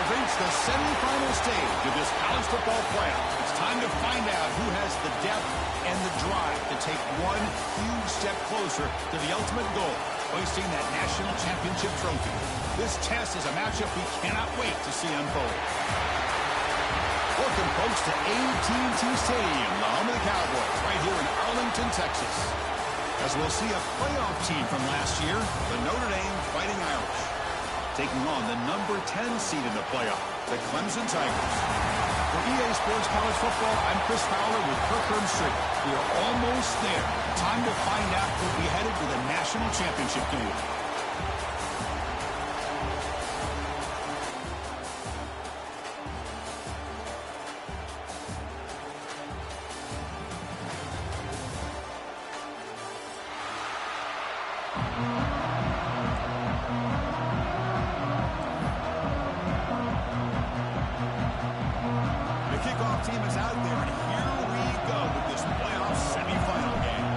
We've reached the semifinal stage of this college football playoff. It's time to find out who has the depth and the drive to take one huge step closer to the ultimate goal, hoisting that national championship trophy. This test is a matchup we cannot wait to see unfold. Welcome, folks, to AT&T Stadium, the home of the Cowboys, right here in Arlington, Texas. As we'll see a playoff team from last year, the Notre Dame Fighting Irish, taking on the number 10 seed in the playoff, the Clemson Tigers. For EA Sports College Football, I'm Chris Fowler with Kirk Herbstreit. We are almost there. Time to find out who'll be headed to the national championship game. Team is out there, and here we go with this playoff semifinal game.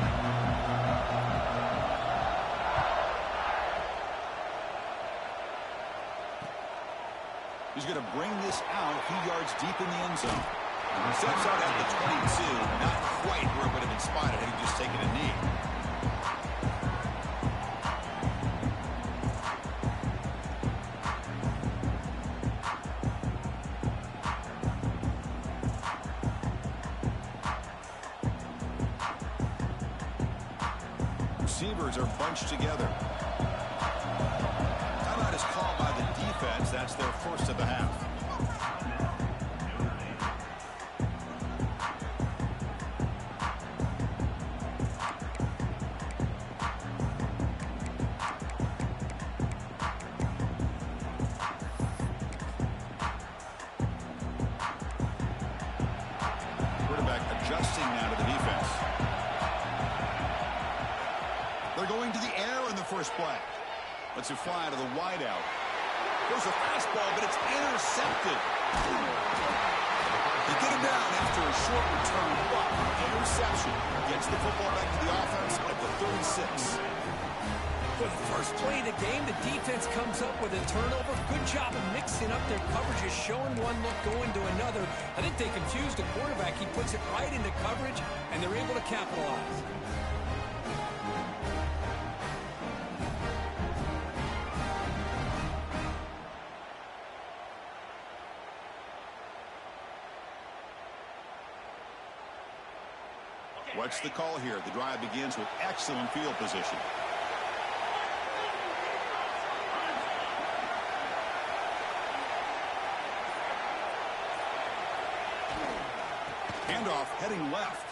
He's going to bring this out a few yards deep in the end zone. Steps out at the 22, not quite where it would have been spotted had he just taken a knee. Receivers are bunched together. Timeout is called by the defense. That's their first of the half. Quarterback adjusting now to the defense. They're going to the air in the first play. Lets it fly to the wideout. Goes a fastball, but it's intercepted. They get him down after a short return, but interception gets the football back to the offense at the 36. For the first play of the game, the defense comes up with a turnover. Good job of mixing up their coverages, showing one look, going to another. I think they confused the quarterback. He puts it right into coverage, and they're able to capitalize. What's the call here? The drive begins with excellent field position. Handoff heading left.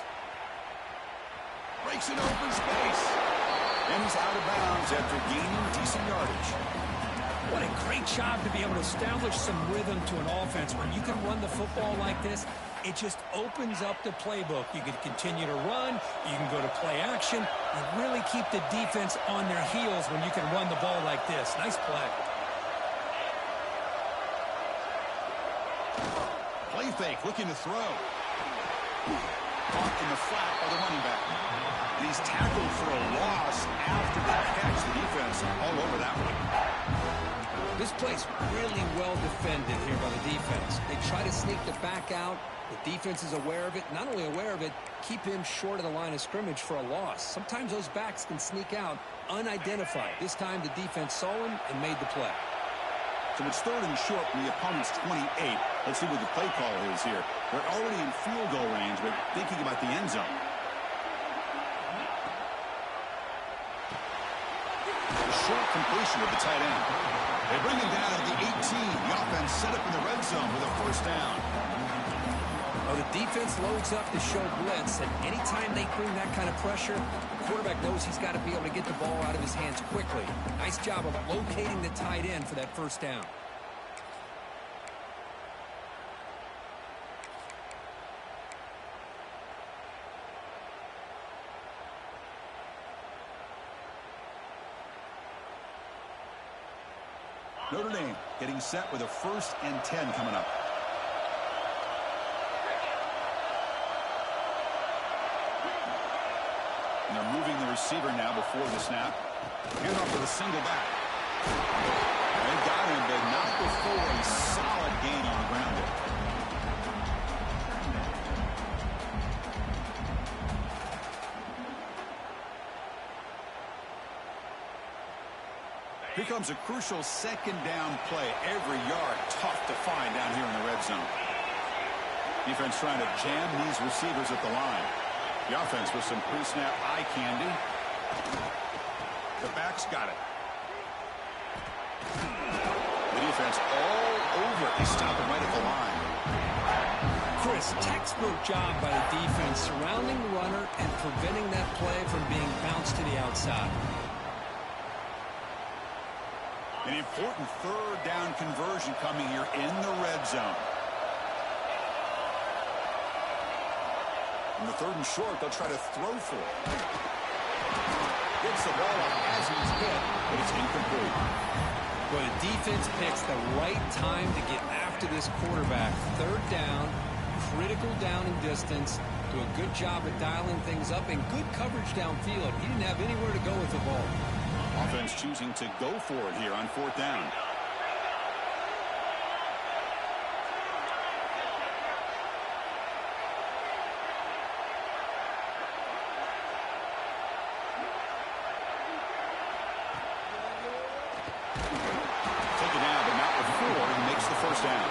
Breaks an open space. And he's out of bounds after gaining decent yardage. What a great job to be able to establish some rhythm to an offense. When you can run the football like this, it just opens up the playbook. You can continue to run. You can go to play action. You really keep the defense on their heels when you can run the ball like this. Nice play. Play fake, looking to throw. Caught in the flat by the running back. And he's tackled for a loss after that catch. The defense all over that one. This play's really well defended here by the defense. They try to sneak the back out. The defense is aware of it. Not only aware of it, keep him short of the line of scrimmage for a loss. Sometimes those backs can sneak out unidentified. This time the defense saw him and made the play. So it's third and short from the opponent's 28. Let's see what the play call is here. They're already in field goal range, but thinking about the end zone. A short completion of the tight end. They bring him down at the 18. The offense set up in the red zone with a first down. Well, the defense loads up to show blitz, and anytime they bring that kind of pressure, the quarterback knows he's got to be able to get the ball out of his hands quickly. Nice job of locating the tight end for that first down. Notre Dame getting set with a 1st and 10 coming up. And they're moving the receiver now before the snap. Hand off to the single back. They got him, but not before a solid comes a crucial second down play. Every yard tough to find down here in the red zone. Defense trying to jam these receivers at the line. The offense with some pre-snap eye candy. The back's got it. The defense all over. They stop it right at the line. Chris, textbook job by the defense surrounding the runner and preventing that play from being bounced to the outside. An important third down conversion coming here in the red zone. In the third and short, they'll try to throw for it. Gets the ball up as he's hit, but it's incomplete. But the defense picks the right time to get after this quarterback. Third down, critical down and distance. Do a good job at dialing things up and good coverage downfield. He didn't have anywhere to go with the ball. Offense choosing to go for it here on fourth down. Taken down, but not before he makes the first down.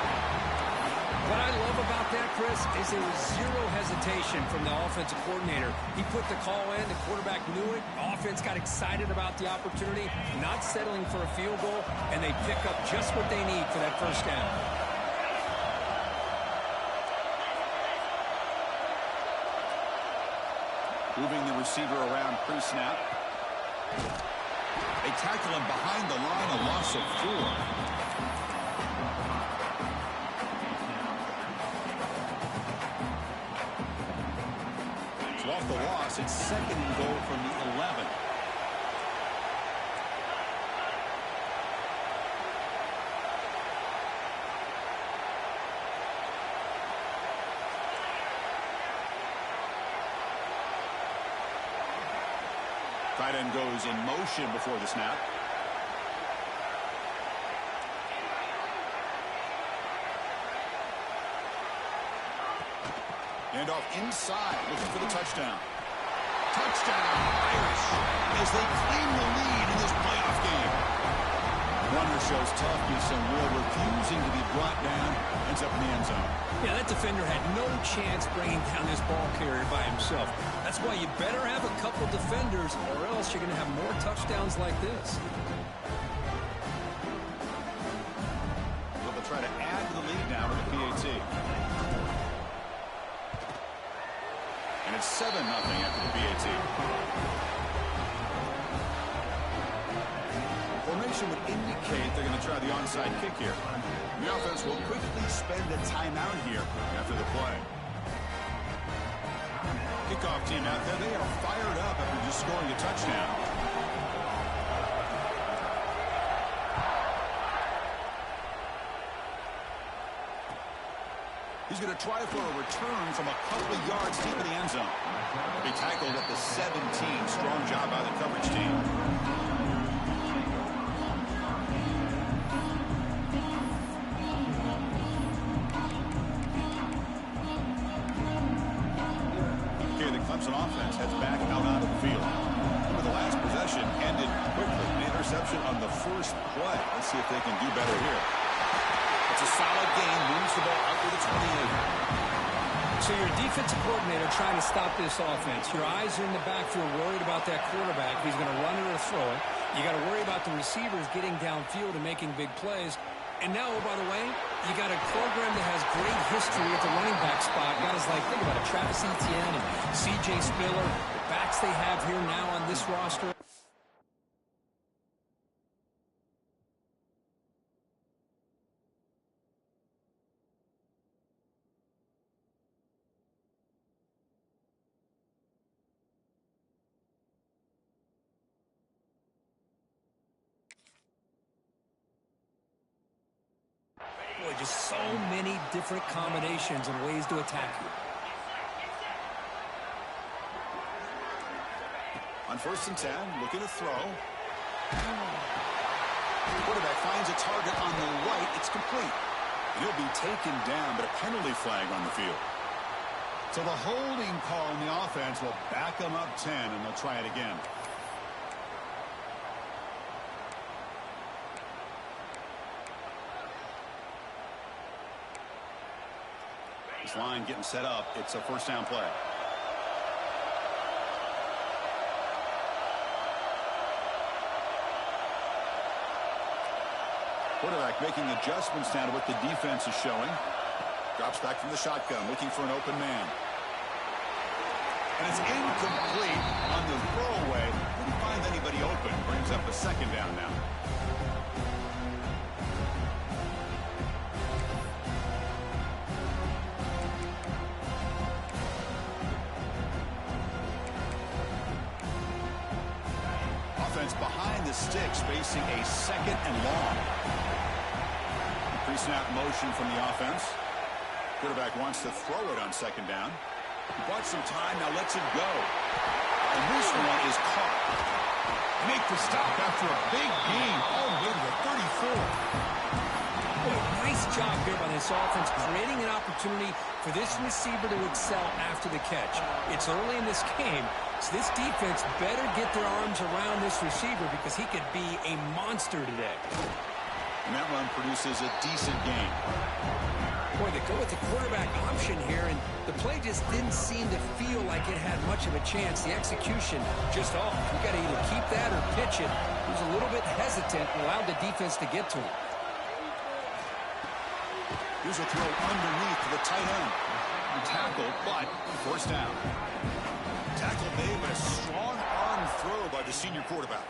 What I love about that, Chris, is there was zero hesitation from the offensive coordinator. He put the call in. The quarterback knew it. Offense got excited about the opportunity, not settling for a field goal, and they pick up just what they need for that first down. Moving the receiver around pre-snap. They tackle him behind the line, a loss of 4. Off the loss, it's second and goal from the 11. Tight end goes in motion before the snap. Hand off inside, looking for the touchdown. Touchdown, Irish, as they claim the lead in this playoff game. Runner shows toughness and will, refusing to be brought down, ends up in the end zone. Yeah, that defender had no chance bringing down this ball carrier by himself. That's why you better have a couple defenders, or else you're going to have more touchdowns like this. Well, they'll try to add to the lead now with the PAT. And it's 7-0 after the PAT. Formation would indicate they're going to try the onside kick here. The offense will quickly spend a timeout here after the play. Kickoff team out there, they are fired up after just scoring a touchdown. He's going to try for a return from a couple of yards deep in the end zone. He tackled at the 17. Strong job by the coverage team. Here, the Clemson offense heads back out onto the field. Remember, the last possession ended quickly. The interception on the first play. Let's see if they can do better here. It's a solid game. Moves the ball out to the 28. So your defensive coordinator trying to stop this offense. Your eyes are in the backfield, worried about that quarterback. He's going to run it or throw it. You got to worry about the receivers getting downfield and making big plays. And now, oh, by the way, you got a program that has great history at the running back spot. Guys like, think about it, Travis Etienne and C.J. Spiller. The backs they have here now on this roster. Boy, just so many different combinations and ways to attack you. On 1st and 10, looking to throw. The quarterback finds a target on the right. It's complete. And he'll be taken down, but a penalty flag on the field. So the holding call in the offense will back them up 10, and they'll try it again. This line getting set up. It's a first down play. Quarterback making adjustments now to what the defense is showing. Drops back from the shotgun, looking for an open man. And it's incomplete on the throwaway. Didn't find anybody open. Brings up a second down now. Offense behind the sticks, facing a second and long. Pre-snap motion from the offense. Quarterback wants to throw it on second down. He bought some time, now lets it go. And this one is caught. Make the stop after a big gain all the way to the 34. Boy, nice job here by this offense, creating an opportunity for this receiver to excel after the catch. It's early in this game, so this defense better get their arms around this receiver because he could be a monster today. And that run produces a decent gain. Boy, they go with the quarterback option here, and the play just didn't seem to feel like it had much of a chance. The execution just off. You got to either keep that or pitch it. He was a little bit hesitant and allowed the defense to get to him. Here's a throw underneath to the tight end. Tackle, but first down. Tackle made, but a strong arm throw by the senior quarterback.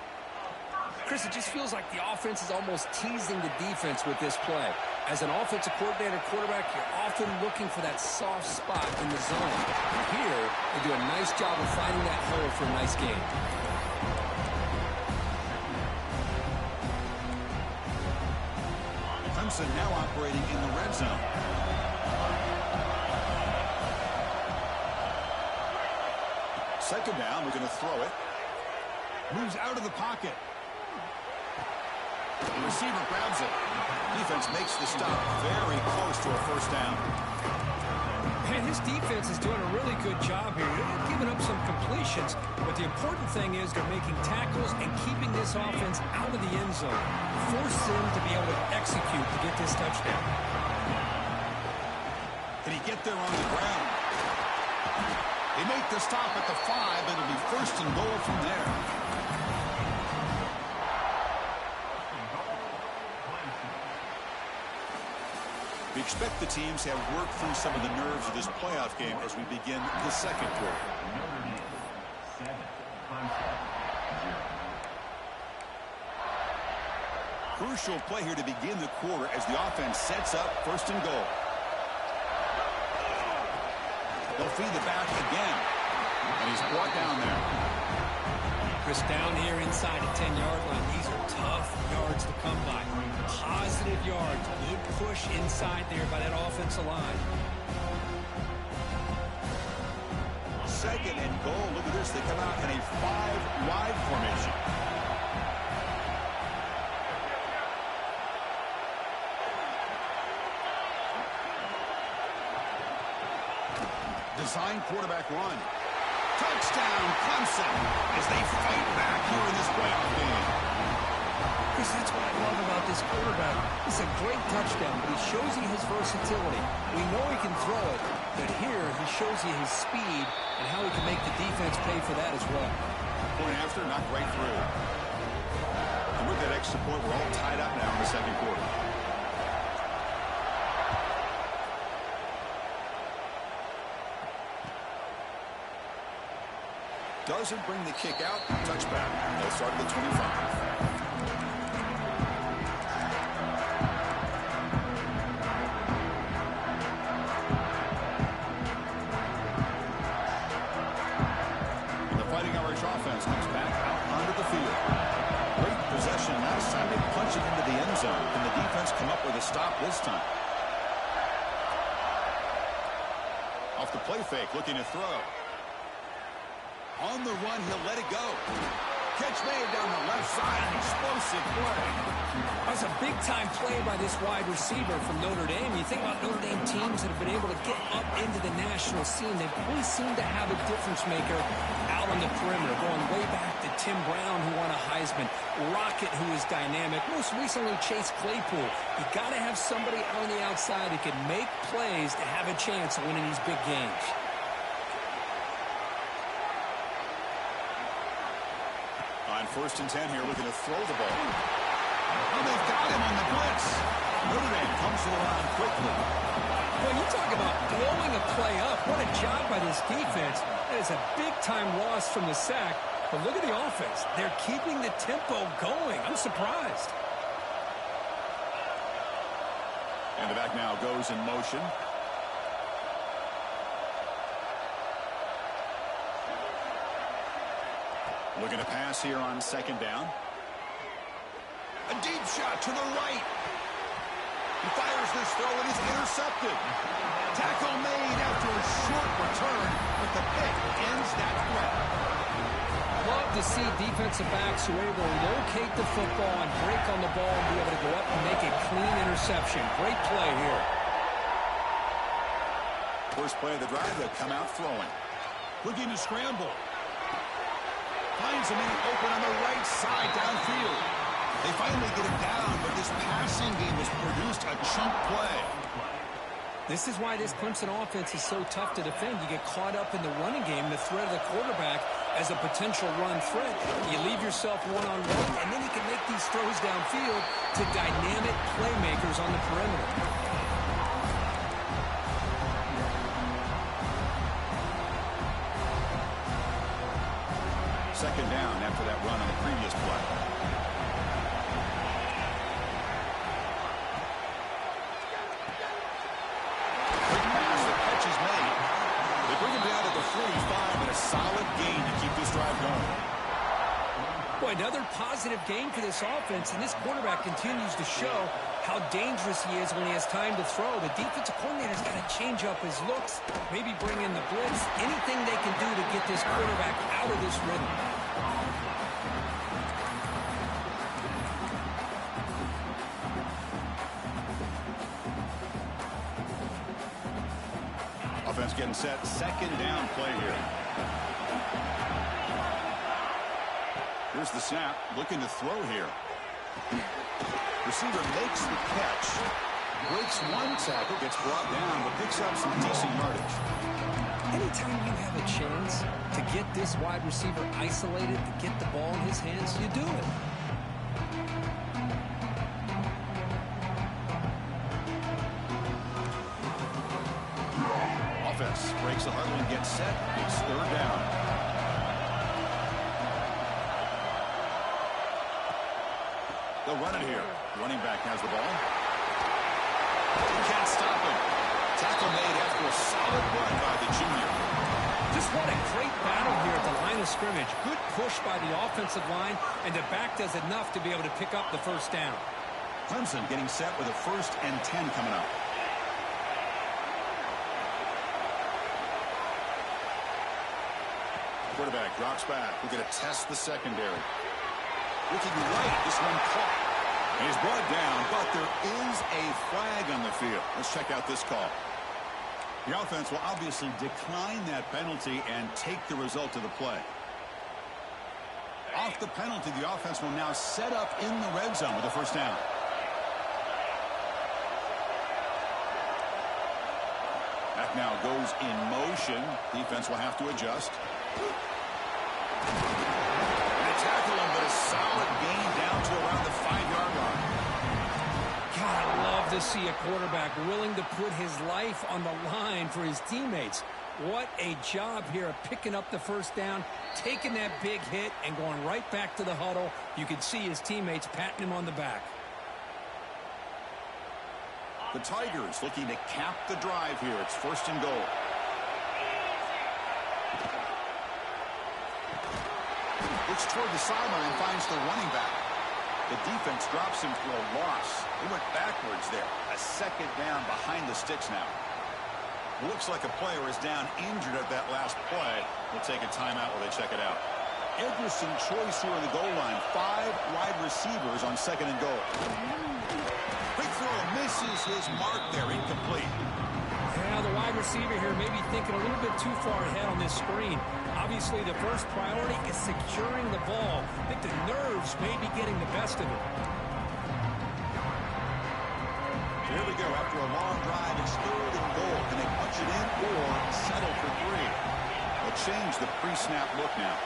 Chris, it just feels like the offense is almost teasing the defense with this play. As an offensive coordinator quarterback, you're often looking for that soft spot in the zone. Here, they do a nice job of finding that hole for a nice gain. Clemson now operating in the red zone. Second down, we're going to throw it. Moves out of the pocket. The receiver grabs it. Defense makes the stop very close to a first down. Man, this defense is doing a really good job here. They're giving up some completions, but the important thing is they're making tackles and keeping this offense out of the end zone. Force them to be able to execute to get this touchdown. Can he get there on the ground? They make the stop at the 5. It'll be first and goal from there. We expect the teams to have worked through some of the nerves of this playoff game as we begin the second quarter. Crucial play here to begin the quarter as the offense sets up first and goal. They'll feed the back again. And he's brought down there. Chris, down here inside the 10-yard line. These are tough yards to come by. Positive yards. Good push inside there by that offensive line. Second and goal. Look at this. They come out in a 5-wide formation. Design quarterback run. Touchdown, Clemson, as they fight back here in this playoff game. Chris, that's what I love about this quarterback. It's a great touchdown, but he shows you his versatility. We know he can throw it, but here he shows you his speed and how he can make the defense pay for that as well. Point after, not right through. And with that extra point, we're all tied up now in the second quarter. Doesn't bring the kick out. Touchback. They'll start at the 25. The Fighting Irish offense comes back out onto the field. Great possession last time. They punch it into the end zone. Can the defense come up with a stop this time? Off the play fake, looking to throw. On the run, he'll let it go. catch made down the left side. An explosive play. That was a big-time play by this wide receiver from Notre Dame. You think about Notre Dame teams that have been able to get up into the national scene. They really seem to have a difference maker out on the perimeter, going way back to Tim Brown, who won a Heisman, Rocket, who is dynamic, most recently Chase Claypool. You got to have somebody on the outside that can make plays to have a chance of winning these big games. On 1st and 10 here, looking to throw the ball. Oh, they've got him on the blitz. Notre Dame comes to the line quickly. Well, you talk about blowing a play up. What a job by this defense. That is a big-time loss from the sack. But look at the offense. They're keeping the tempo going. I'm surprised. And the back now goes in motion. Looking to pass here on 2nd down. A deep shot to the right. He fires this throw and it's intercepted. Tackle made after a short return, but the pick ends that threat. Love to see defensive backs who are able to locate the football and break on the ball and be able to go up and make a clean interception. Great play here. First play of the drive, they'll come out throwing. Looking to scramble. Finds a man open on the right side downfield. They finally get him down, but this passing game has produced a chunk play. This is why this Clemson offense is so tough to defend. You get caught up in the running game, the threat of the quarterback as a potential run threat. You leave yourself one-on-one, and then you can make these throws downfield to dynamic playmakers on the perimeter. Second down after that run on the previous play. Quick pass, the catch is made. They bring him down at the 45 and a solid gain to keep this drive going. Boy, another positive game for this offense, and this quarterback continues to show how dangerous he is when he has time to throw. The defensive coordinator's got to change up his looks, maybe bring in the blitz, anything they can do to get this quarterback out of this rhythm. Offense getting set, 2nd down play here. Here's the snap, looking to throw here. Receiver makes the catch, breaks one tackle, gets brought down, but picks up some decent yardage. Anytime you have a chance to get this wide receiver isolated, to get the ball in his hands, you do it. Offense breaks the huddle and gets set. It's 3rd down. They'll run it here. Running back has the ball. He can't stop him. Tackle made after a solid run by the junior. Just what a great battle here at the line of scrimmage. Good push by the offensive line, and the back does enough to be able to pick up the 1st down. Clemson getting set with a 1st and 10 coming up. Quarterback drops back. We're going to test the secondary. Looking right, this one caught. And he's brought down, but there is a flag on the field. Let's check out this call. The offense will obviously decline that penalty and take the result of the play. Off the penalty, the offense will now set up in the red zone with a 1st down. Back now goes in motion. Defense will have to adjust. Tackle him, but a solid gain down to around the 5-yard line. God, I love to see a quarterback willing to put his life on the line for his teammates. What a job here of picking up the 1st down, taking that big hit, and going right back to the huddle. You can see his teammates patting him on the back. The Tigers looking to cap the drive here. It's 1st and goal. Looks toward the sideline, finds the running back. The defense drops him for a loss. He went backwards there. A 2nd down behind the sticks now. Looks like a player is down injured at that last play. We'll take a timeout while they check it out. interesting choice here on the goal line. 5 wide receivers on 2nd and goal. Quick throw misses his mark there, incomplete. Yeah, the wide receiver here may be thinking a little bit too far ahead on this screen. Obviously, the first priority is securing the ball. I think the nerves may be getting the best of it. Here we go. After a long drive, it's 3rd and goal. Can they punch it in or settle for 3? They'll change the pre-snap look now.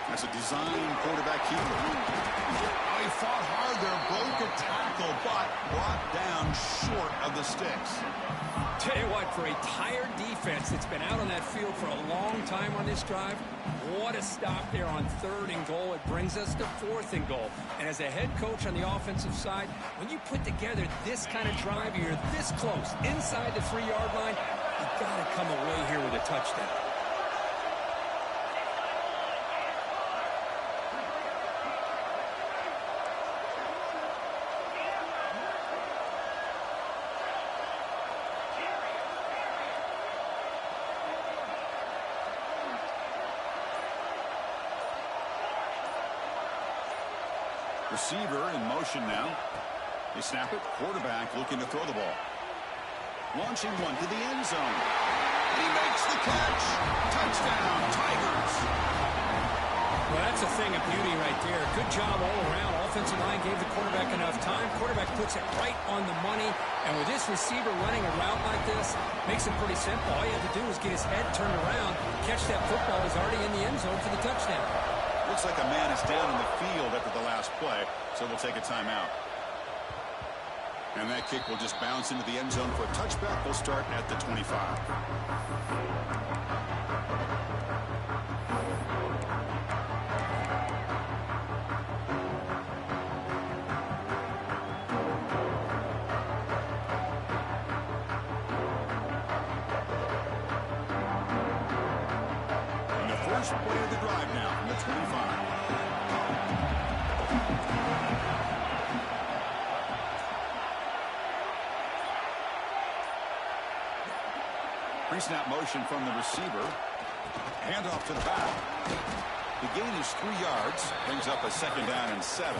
That's a design quarterback keeper. Oh, he fought hard there, broke a tackle, but brought down short of the sticks. Tell you what, for a tired defense that's been out on that field for a long time on this drive, what a stop there on 3rd and goal. It brings us to 4th and goal. And as a head coach on the offensive side, when you put together this kind of drive, you're this close, inside the 3-yard line, you got to come away here with a touchdown. Receiver in motion now. They snap it. Quarterback looking to throw the ball. Launching one to the end zone. And he makes the catch. Touchdown, Tigers. Well, that's a thing of beauty right there. Good job all around. Offensive line gave the quarterback enough time. Quarterback puts it right on the money. And with this receiver running a route like this, makes it pretty simple. All you have to do is get his head turned around, catch that football. He's already in the end zone for the touchdown. Looks like a man is down in the field after the last play, so we'll take a timeout. And that kick will just bounce into the end zone for a touchback. We'll start at the 25. And the first play of the drive now from the 25. Pre-snap motion from the receiver. Handoff to the back. The gain is 3 yards. Brings up a 2nd down and 7.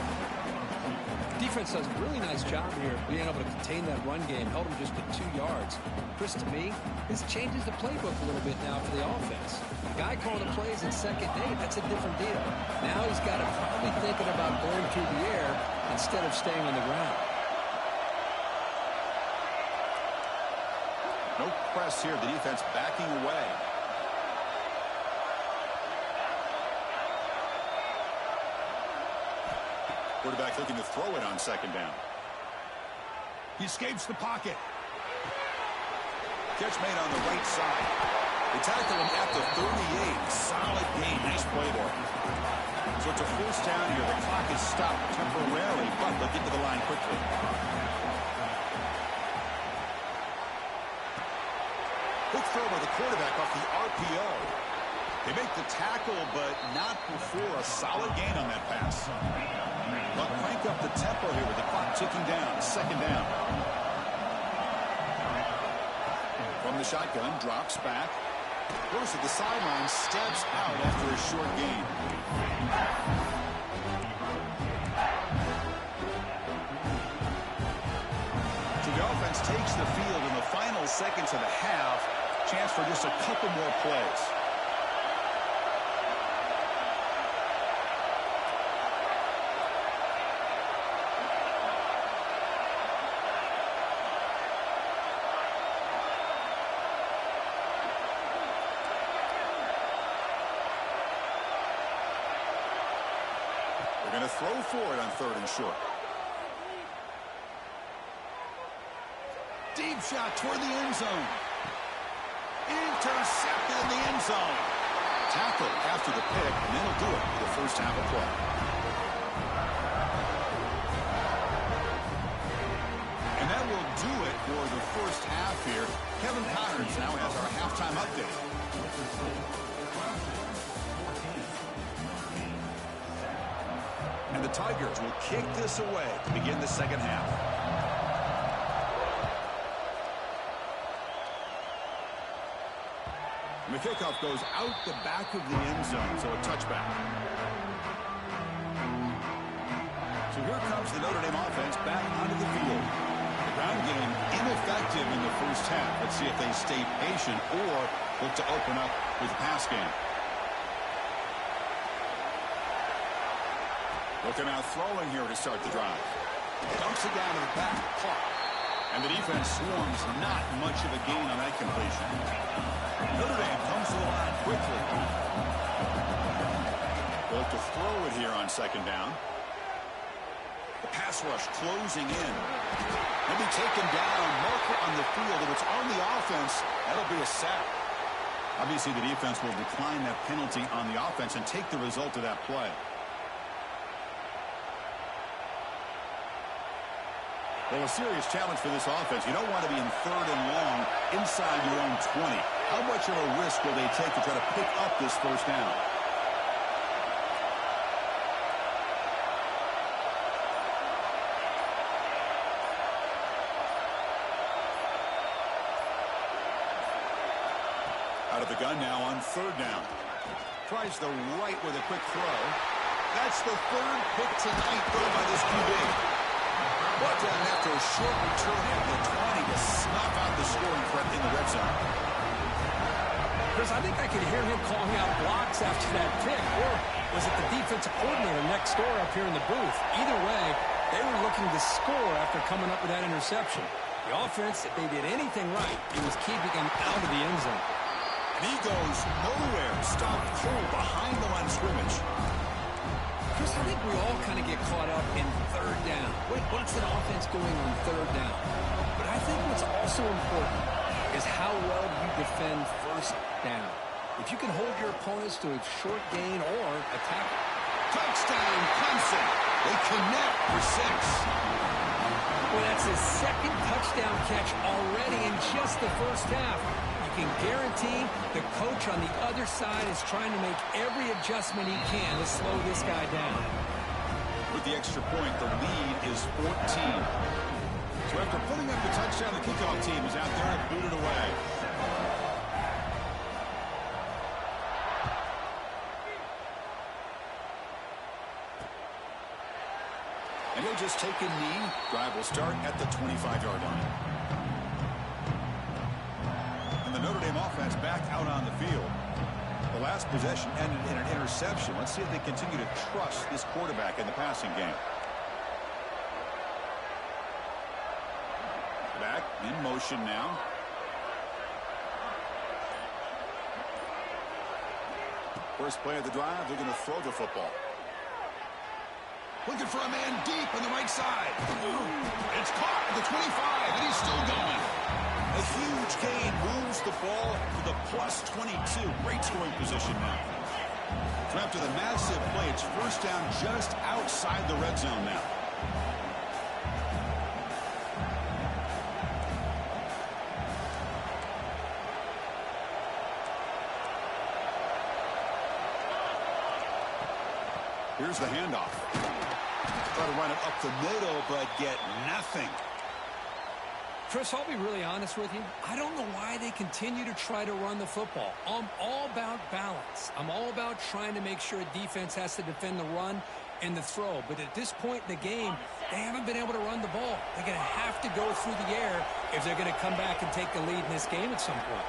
Defense does a really nice job here of being able to contain that run game. Held him just to 2 yards. Chris, to me, this changes the playbook a little bit now for the offense. The guy calling the plays in 2nd and 8, that's a different deal. Now he's got to probably thinking about going through the air instead of staying on the ground. No press here. The defense backing away. Quarterback looking to throw it on 2nd down. He escapes the pocket. Catch made on the right side. They tackle him at the 38. Solid gain. Nice play there. So it's a 1st down here. The clock is stopped temporarily, but they'll get to the line quickly. Quick throw by the quarterback off the RPO. They make the tackle, but not before a solid gain on that pass. But crank up the tempo here with the clock ticking down. 2nd down. From the shotgun, drops back. Goes to the sideline, steps out after a short gain. So the offense takes the field in the final seconds of the half. Chance for just a couple more plays. They're going to throw for it on 3rd and short. Deep shot toward the end zone. Intercepted in the end zone. Tackle after the pick, and that'll do it for the first half of play. And that will do it for the first half here. Kevin Connors now has our halftime update. And the Tigers will kick this away to begin the 2nd half. And the kickoff goes out the back of the end zone, so a touchback. So here comes the Notre Dame offense back onto the field. The ground game ineffective in the first half. Let's see if they stay patient or look to open up with the pass game. Looking out throwing here to start the drive. Dumps it down to the back. Caught. And the defense swarms. Not much of a gain on that completion. Notre Dame comes to the line quickly. They'll look to throw it here on second down. The pass rush closing in. Maybe taken down. Marker on the field. If it's on the offense, that'll be a sack. Obviously, the defense will decline that penalty on the offense and take the result of that play. Well, a serious challenge for this offense. You don't want to be in third and long inside your own 20. How much of a risk will they take to try to pick up this first down? Out of the gun now on third down. Tries the right with a quick throw. That's the third pick tonight thrown by this QB. Brought down after a short return at the 20 to snuff out the scoring threat in the red zone. Chris, I think I could hear him calling out blocks after that pick. Or was it the defensive coordinator next door up here in the booth? Either way, they were looking to score after coming up with that interception. The offense, if they did anything right, it was keeping him out of the end zone. And he goes nowhere. Stopped cold behind the line of scrimmage. Chris, I think we all kind of get caught up in third down. What's an offense going on third down? But I think what's also important is how well you defend first down. If you can hold your opponents to a short gain or attack. Touchdown, Clemson. They connect for 6. Well, that's his second touchdown catch already in just the first half. You can guarantee the coach on the other side is trying to make every adjustment he can to slow this guy down. With the extra point, the lead is 14. So after putting up the touchdown, the kickoff team is out there to boot it away. And he'll just take a knee. Drive will start at the 25-yard line. The Notre Dame offense back out on the field. The last possession ended in an interception. Let's see if they continue to trust this quarterback in the passing game. Back in motion now. First play of the drive, they're going to throw the football. Looking for a man deep on the right side. It's caught at the 25, and he's still going. A huge gain moves the ball to the plus 22. Great scoring position now. So after the massive play, it's first down just outside the red zone now. Here's the handoff. Try to run it up the middle, but get nothing. Chris, I'll be really honest with you. I don't know why they continue to try to run the football. I'm all about balance. I'm all about trying to make sure a defense has to defend the run and the throw. But at this point in the game, they haven't been able to run the ball. They're going to have to go through the air if they're going to come back and take the lead in this game at some point.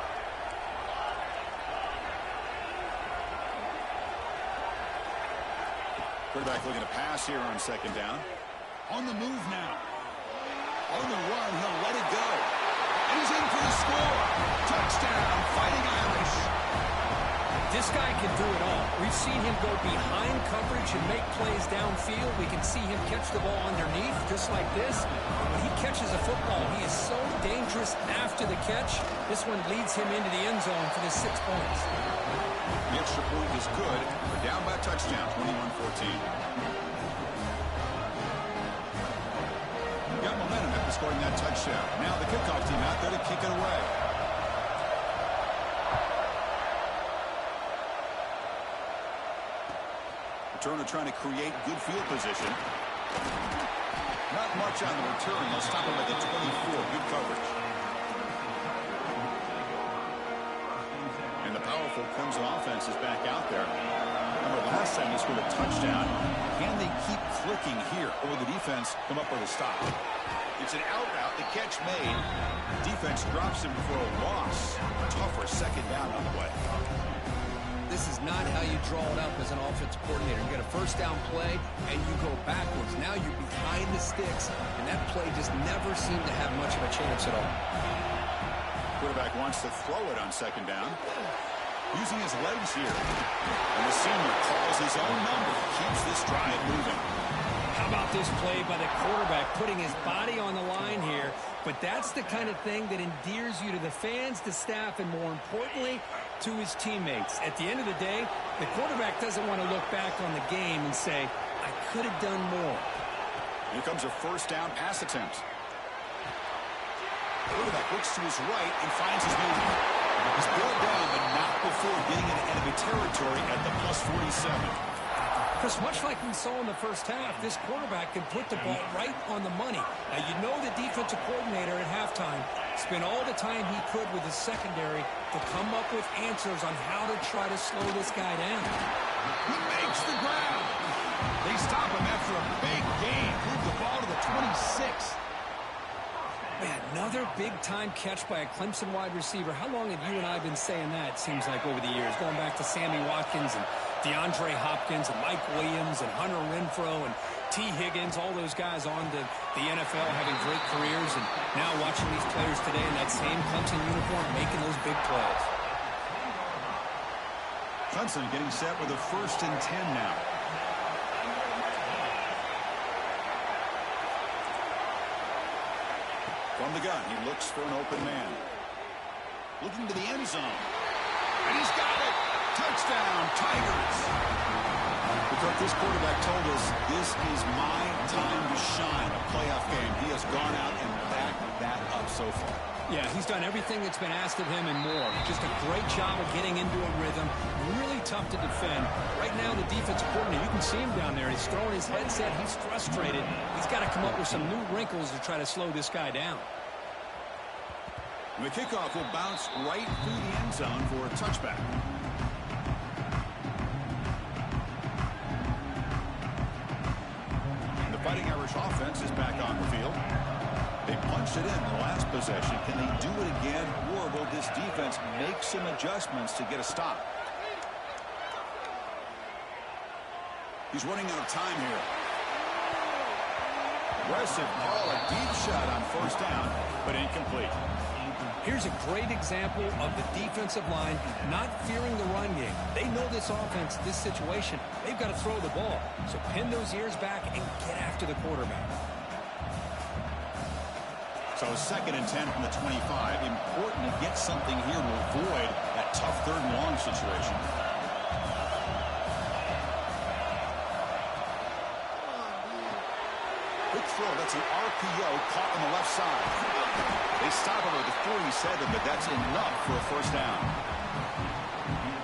Quarterback looking to pass here on second down. On the move now. On the run, he'll let it go. And he's in for the score. Touchdown, Fighting Irish. This guy can do it all. We've seen him go behind coverage and make plays downfield. We can see him catch the ball underneath, just like this. When he catches a football, he is so dangerous after the catch. This one leads him into the end zone for the 6 points. The extra point is good. We're down by a touchdown, 21-14. Got momentum after scoring that touchdown. Now the kickoff team out there to kick it away. Returner trying to create good field position. Not much on the return. They'll stop him at the 24. Good coverage. And the Clemson offense is back out there. Remember last time they scored a touchdown. Can they keep clicking here? Or will the defense come up with a stop? It's an out route. The catch made. Defense drops him for a loss. Tougher second down on the way. This is not how you draw it up as an offensive coordinator. You get a first down play, and you go backwards. Now you're behind the sticks, and that play just never seemed to have much of a chance at all. Quarterback wants to throw it on second down. Using his legs here. And the senior calls his own number. Keeps this drive moving. How about this play by the quarterback, putting his body on the line here? But that's the kind of thing that endears you to the fans, the staff, and more importantly, to his teammates. At the end of the day, the quarterback doesn't want to look back on the game and say, I could have done more. Here comes a first down pass attempt. Quarterback looks to his right and finds his movement. He's brought down, but not before getting into enemy territory at the plus 47. Chris, much like we saw in the first half, this quarterback can put the ball right on the money. Now, you know the defensive coordinator at halftime spent all the time he could with his secondary to come up with answers on how to try to slow this guy down. He makes the grab. They stop him after a big gain. Move the ball to the 26. Man, another big-time catch by a Clemson wide receiver. How long have you and I been saying that, it seems like, over the years? Going back to Sammy Watkins and DeAndre Hopkins and Mike Williams and Hunter Renfrow and T. Higgins, all those guys on to the NFL having great careers, and now watching these players today in that same Clemson uniform making those big plays. Clemson getting set with a 1st and 10 now. From the gun, he looks for an open man. Looking to the end zone. And he's got it! Touchdown, Tigers! Because this quarterback told us this is my time to shine, a playoff game. He has gone out and backed that up so far. Yeah, he's done everything that's been asked of him and more. Just a great job of getting into a rhythm. Really tough to defend. Right now, the defensive coordinator, you can see him down there. He's throwing his headset. He's frustrated. He's got to come up with some new wrinkles to try to slow this guy down. The kickoff will bounce right through the end zone for a touchback. And the Fighting Irish offense is back on the field. They punched it in the last possession. Can they do it again, or will this defense make some adjustments to get a stop? He's running out of time here. Aggressive call, a deep shot on first down, but incomplete. Here's a great example of the defensive line not fearing the run game. They know this offense, this situation. They've got to throw the ball. So pin those ears back and get after the quarterback. So 2nd and 10 from the 25. Important to get something here to avoid that tough 3rd and long situation. Quick throw. That's an RPO caught on the left side. They stop him at the 47, but that's enough for a first down.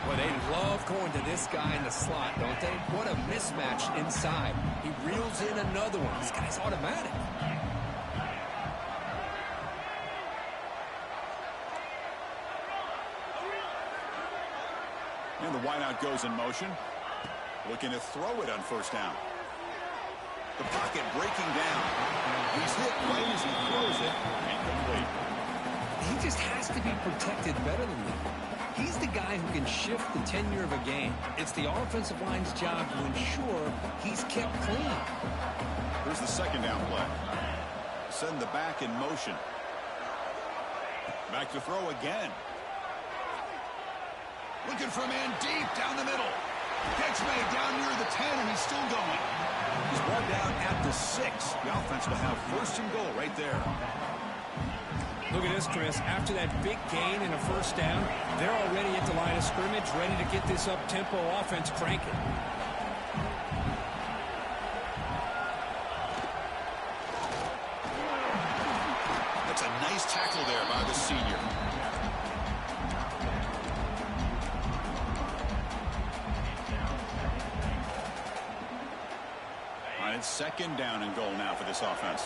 Well, they love going to this guy in the slot, don't they? What a mismatch inside. He reels in another one. This guy's automatic. And the wideout goes in motion. Looking to throw it on first down. The pocket breaking down. He's hit right as he throws it. Incomplete. He just has to be protected better than that. He's the guy who can shift the tenure of a game. It's the offensive line's job to ensure he's kept clean. Here's the 2nd down play. Send the back in motion. Back to throw again. Looking for a man deep down the middle. Catch made down near the 10, and he's still going. He's brought down at the 6. The offense will have 1st and goal right there. Look at this, Chris. After that big gain and a first down, they're already at the line of scrimmage, ready to get this up-tempo offense cranking. That's a nice tackle there by the senior. It's 2nd down and goal now for this offense.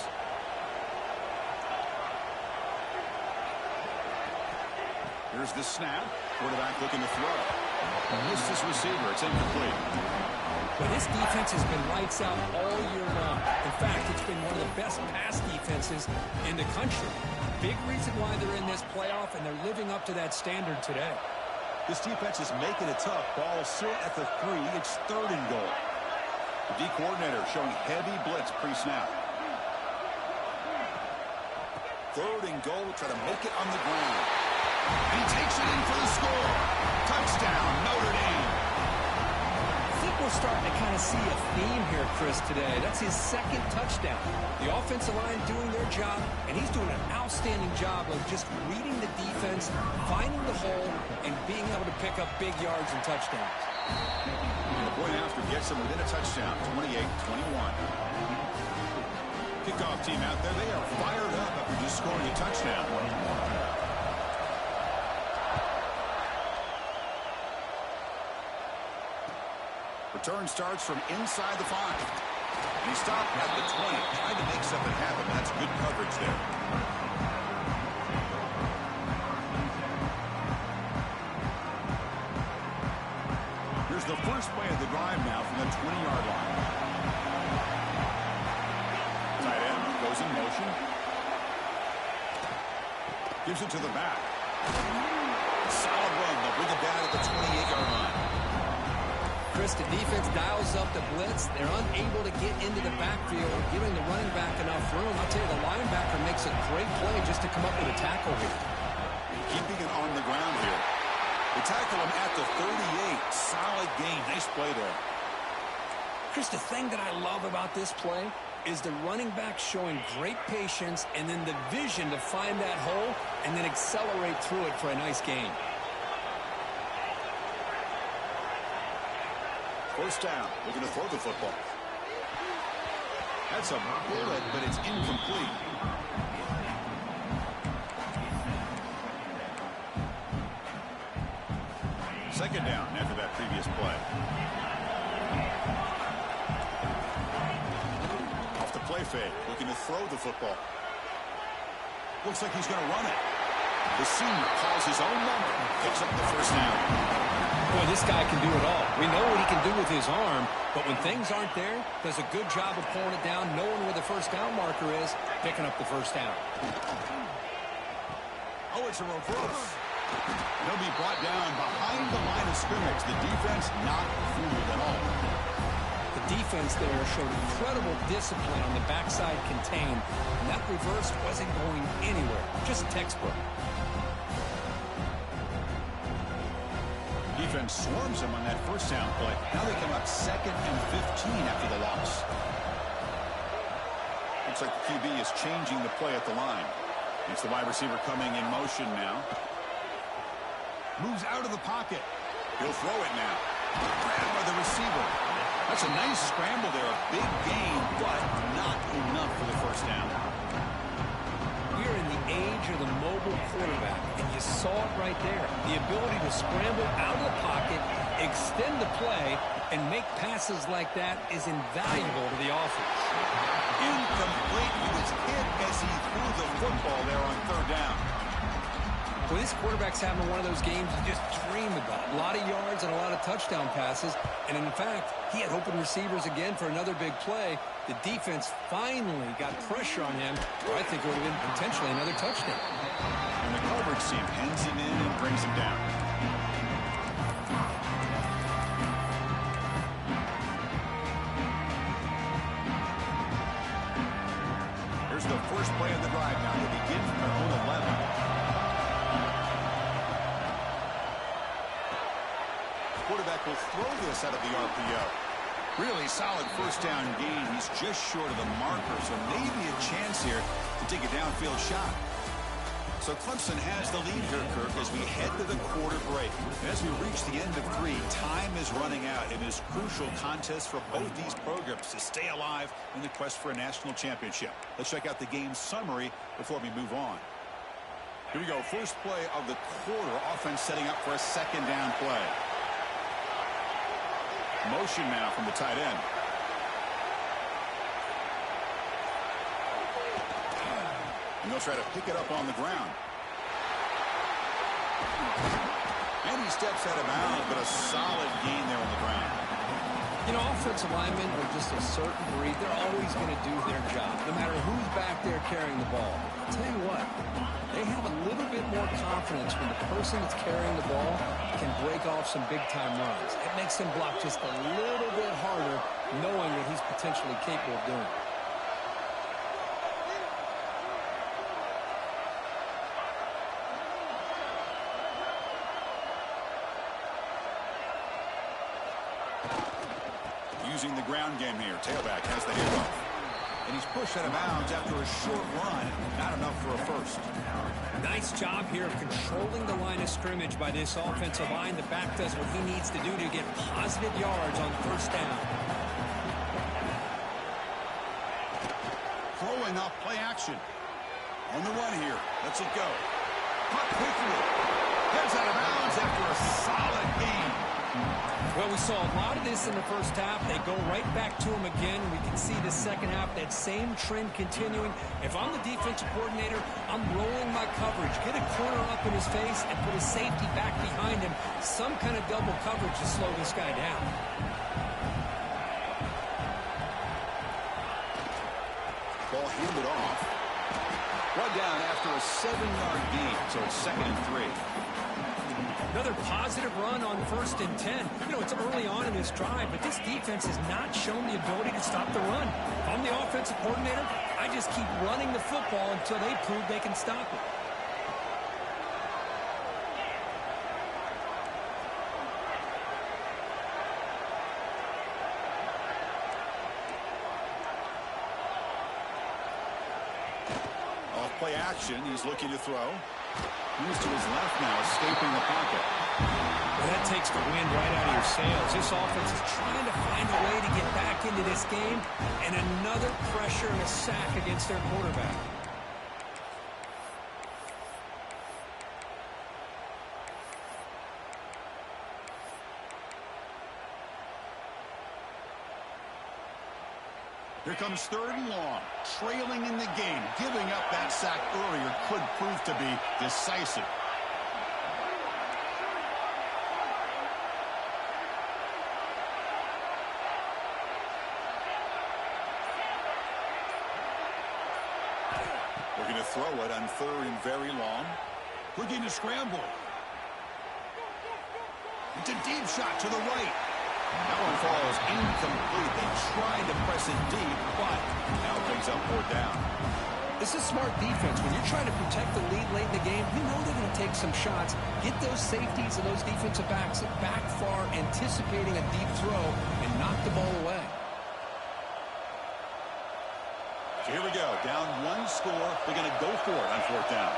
Here's the snap. Quarterback looking to throw. Missed his receiver. It's incomplete. But this defense has been lights out all year long. In fact, it's been one of the best pass defenses in the country. Big reason why they're in this playoff, and they're living up to that standard today. This defense is making it tough. Ball still at the 3. It's 3rd and goal. The D coordinator showing heavy blitz pre-snap. 3rd and goal. Try to make it on the ground. And he takes it in for the score. Touchdown, Notre Dame. I think we're starting to kind of see a theme here, Chris, today. That's his 2nd touchdown. The offensive line doing their job, and he's doing an outstanding job of just reading the defense, finding the hole, and being able to pick up big yards and touchdowns. And the point after gets him within a touchdown, 28-21. Kickoff team out there, they are fired up after just scoring a touchdown. Return starts from inside the 5. And he stopped at the 20, trying to make something happen. That's good coverage there. Here's the first play of the drive now from the 20-yard line. Tight end goes in motion. Gives it to the back. Solid run. They'll bring it down at the 28-yard line. Chris, the defense dials up the blitz. They're unable to get into the backfield, giving the running back enough room. I'll tell you, the linebacker makes a great play just to come up with a tackle here. Keeping it on the ground here. They tackle him at the 38. Solid game. Nice play there. Chris, the thing that I love about this play is the running back showing great patience and then the vision to find that hole and then accelerate through it for a nice gain. First down. Looking to throw the football. That's a bullet, but it's incomplete. Second down after that previous play. Off the play fake. Looking to throw the football. Looks like he's going to run it. The senior calls his own number. Picks up the first down. Boy, this guy can do it all. We know what he can do with his arm, but when things aren't there, does a good job of pulling it down, knowing where the first down marker is, picking up the first down. Oh, it's a reverse. He'll be brought down behind the line of scrimmage. The defense not fooled at all. The defense there showed incredible discipline on the backside contained, and that reverse wasn't going anywhere, just textbook. Defense swarms him on that first down play. Now they come up 2nd and 15 after the loss. Looks like the QB is changing the play at the line. It's the wide receiver coming in motion now. Moves out of the pocket. He'll throw it now. Grabbed by the receiver. That's a nice scramble there. A big gain, but not enough for the first down. We're in the age of the mobile quarterback, and you saw it right there. The ability to scramble out of the pocket, extend the play, and make passes like that is invaluable to the offense. Incomplete. He was hit as he threw the football there on 3rd down. Well, this quarterback's having one of those games you just dream about. A lot of yards and a lot of touchdown passes. And in fact, he had open receivers again for another big play. The defense finally got pressure on him, or I think it would have been potentially another touchdown. And the coverage team pins him in and brings him down. Here's the first play of the drive now. They begin from their own 11. Quarterback will throw this out of the RPO. Really solid first down gain. He's just short of the marker, so maybe a chance here to take a downfield shot. So Clemson has the lead here, Kirk, as we head to the quarter break. And as we reach the end of 3, time is running out in this crucial contest for both these programs to stay alive in the quest for a national championship. Let's check out the game summary before we move on. Here we go. First play of the quarter. Offense setting up for a second down play. Motion now from the tight end. And they'll try to pick it up on the ground. And he he steps out of bounds, but a solid gain there on the ground. You know, offensive linemen are just a certain breed. They're always going to do their job, no matter who's back there carrying the ball. I'll tell you what, they have a little bit more confidence when the person that's carrying the ball can break off some big-time runs. It makes him block just a little bit harder, knowing that he's potentially capable of doing it. Using the ground game here. Tailback has the handoff. And he's pushed out of bounds after a short run. Not enough for a first. Nice job here of controlling the line of scrimmage by this offensive line. The back does what he needs to do to get positive yards on first down. Throwing up play action. On the run here. Lets it go. Caught quickly. Heads out of bounds after a solid gain. Well, we saw a lot of this in the first half. They go right back to him again. We can see the second half, that same trend continuing. If I'm the defensive coordinator, I'm rolling my coverage. Get a corner up in his face and put a safety back behind him. Some kind of double coverage to slow this guy down. Ball handed off. One down after a 7-yard gain, so it's 2nd and 3. Another positive run on 1st and 10. You know, it's early on in this drive, but this defense has not shown the ability to stop the run. If I'm the offensive coordinator, I just keep running the football until they prove they can stop it. Off play action, he's looking to throw. Moves to his left now, escaping the pocket. Well, that takes the wind right out of your sails. This offense is trying to find a way to get back into this game, and another pressure and a sack against their quarterback. Here comes 3rd and long. Trailing in the game. Giving up that sack earlier could prove to be decisive. We're going to throw it on 3rd and very long. Looking to scramble. It's a deep shot to the right. That one falls incomplete. They tried to press it deep, but now brings up 4th down. This is smart defense. When you're trying to protect the lead late in the game, you know they're going to take some shots. Get those safeties and those defensive backs back far, anticipating a deep throw, and knock the ball away. So here we go. Down 1 score. They're going to go for it on 4th down.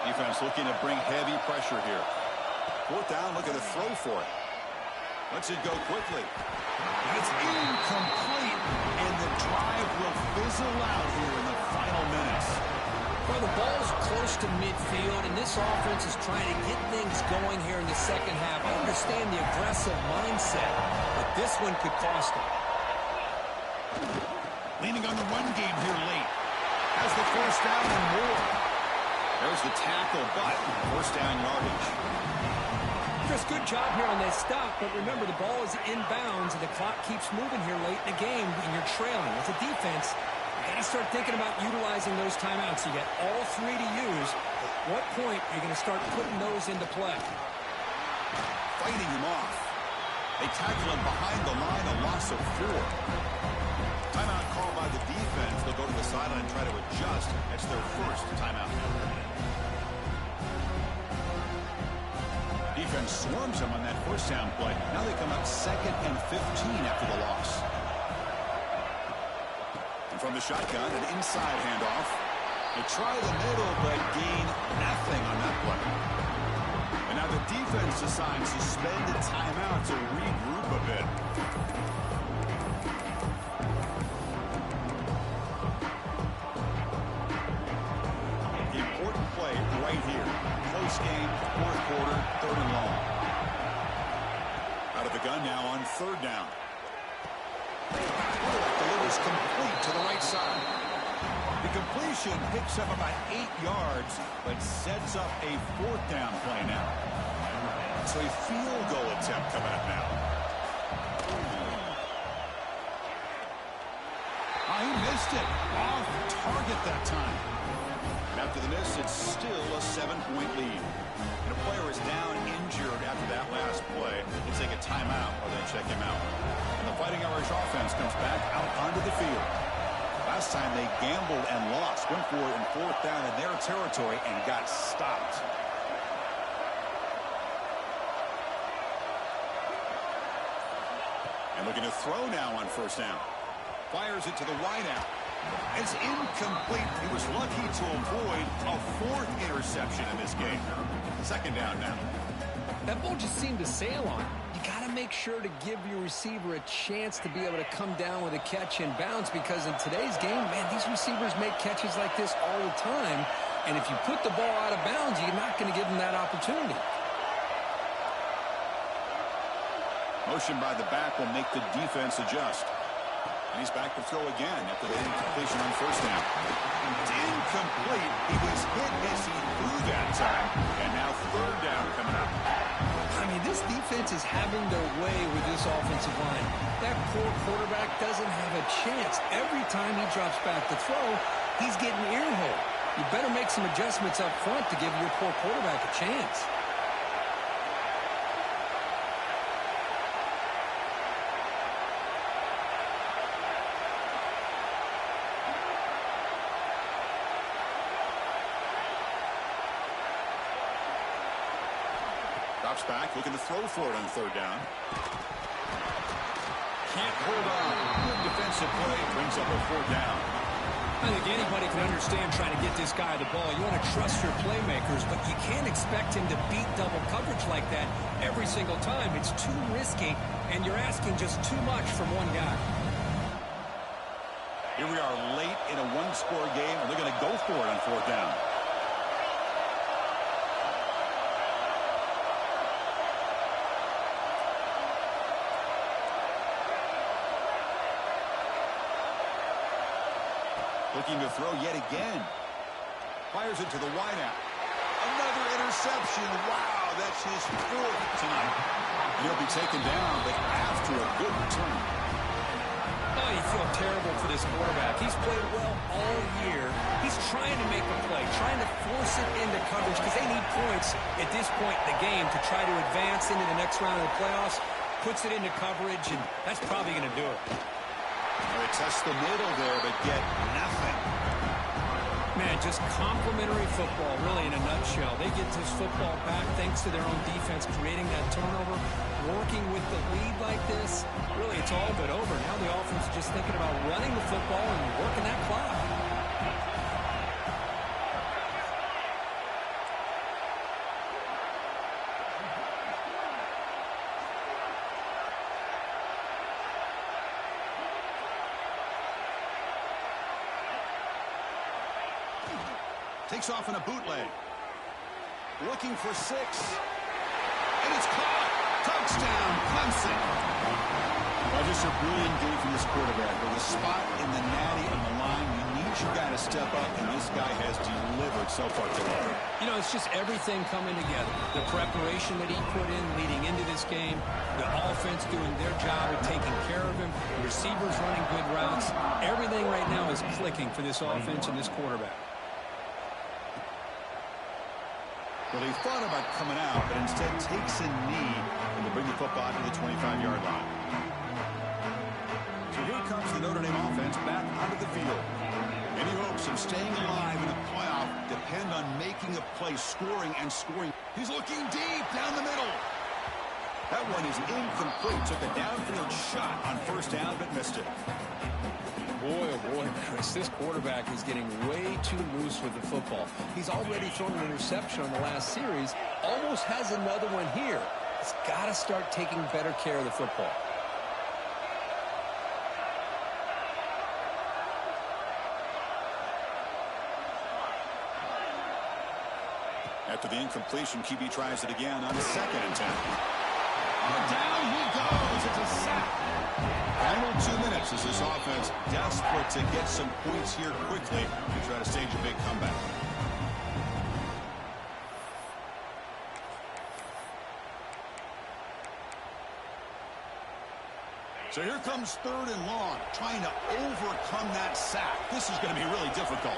Defense looking to bring heavy pressure here. 4th down, looking to throw for it. Lets it go quickly. It's incomplete, and the drive will fizzle out here in the final minutes. Well, the ball's close to midfield, and this offense is trying to get things going here in the second half. I understand the aggressive mindset, but this one could cost them. Leaning on the run game here late. Has the 1st down and more. There's the tackle, but 1st down yardage. Chris, good job here on that stop, but remember, the ball is inbounds, and the clock keeps moving here late in the game, and you're trailing. As a defense, you got to start thinking about utilizing those timeouts. You got all 3 to use. At what point are you going to start putting those into play? Fighting him off. They tackle him behind the line, a loss of 4. Timeout called by the defense. They'll go to the sideline and try to adjust. It's their 1st timeout. Defense swarms him on that 1st down play. Now they come up 2nd and 15 after the loss. And from the shotgun, an inside handoff. They try the middle, but gain nothing on that play. And now the defense decides to spend a timeout to regroup a bit. Important play right here. Close game, 4th quarter, 3rd and long. the gun now on third down. Delivers complete to the right side. The completion picks up about 8 yards, but sets up a fourth down play now. So a field goal attempt coming up now. Oh, he missed it. Off target that time. After the miss, it's still a 7-point lead. And a player is down injured after that last play. They take a timeout or they check him out. And the Fighting Irish offense comes back out onto the field. Last time they gambled and lost. Went for it in fourth down in their territory and got stopped. And looking to throw now on first down. Fires it to the wideout. It's incomplete. He was lucky to avoid a fourth interception in this game. Second down now. That ball just seemed to sail on. You got to make sure to give your receiver a chance to be able to come down with a catch and bounce, because in today's game, man, these receivers make catches like this all the time. And if you put the ball out of bounds, you're not going to give them that opportunity. Motion by the back will make the defense adjust. And he's back to throw again after the incompletion on first down. It's incomplete. He was hit as he threw that time. And now third down coming up. I mean, this defense is having their way with this offensive line. That poor quarterback doesn't have a chance. Every time he drops back to throw, he's getting earholed. You better make some adjustments up front to give your poor quarterback a chance. Drops back, looking to throw for it on third down. Can't hold on. Good defensive play, brings up a fourth down. I think anybody can understand trying to get this guy the ball. You want to trust your playmakers, but you can't expect him to beat double coverage like that every single time. It's too risky, and you're asking just too much from one guy. Here we are late in a one-score game, and they're going to go for it on fourth down. Looking to throw yet again. Fires it to the wideout. Another interception. Wow, that's his fourth tonight. He'll be taken down, but after a good return. Oh, you feel terrible for this quarterback. He's played well all year. He's trying to make a play, trying to force it into coverage because they need points at this point in the game to try to advance into the next round of the playoffs. Puts it into coverage, and that's probably going to do it. They test the middle there, but get nothing. Man, just complimentary football, really, in a nutshell. They get this football back thanks to their own defense, creating that turnover, working with the lead like this. Really, it's all but over. Now the offense is just thinking about running the football and working that clock. Takes off in a bootleg. Looking for 6. And it's caught. Touchdown, Clemson. Well, just a brilliant game from this quarterback. With a spot in the natty on the line, you need your guy to step up, and this guy has delivered so far today. You know, it's just everything coming together. The preparation that he put in leading into this game, the offense doing their job of taking care of him, the receivers running good routes. Everything right now is clicking for this offense and this quarterback. Well, he thought about coming out, but instead takes a knee and to bring the football to the 25-yard line. So here comes the Notre Dame offense back onto the field. Any hopes of staying alive in a playoff depend on making a play, scoring and scoring. He's looking deep down the middle. That one is incomplete. Took a downfield shot on first down, but missed it. Boy, oh boy, Chris, this quarterback is getting way too loose with the football. He's already thrown an interception on the last series, almost has another one here. He's got to start taking better care of the football. After the incompletion, QB tries it again on 2nd and 10. Oh, down he goes. Final 2 minutes as this offense desperate to get some points here quickly to try to stage a big comeback. So here comes 3rd and long, trying to overcome that sack. This is going to be really difficult.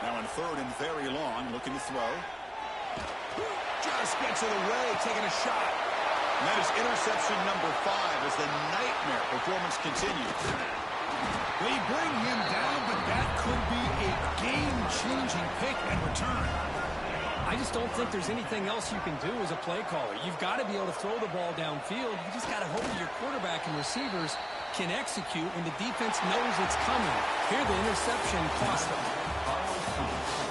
Now on 3rd and very long, looking to throw. Just gets it away, taking a shot. And that is interception number 5 as the nightmare performance continues. They bring him down, but that could be a game-changing pick and return. I just don't think there's anything else you can do as a play caller. You've got to be able to throw the ball downfield. You just got to hope that your quarterback and receivers can execute when the defense knows it's coming. Here, the interception cost them.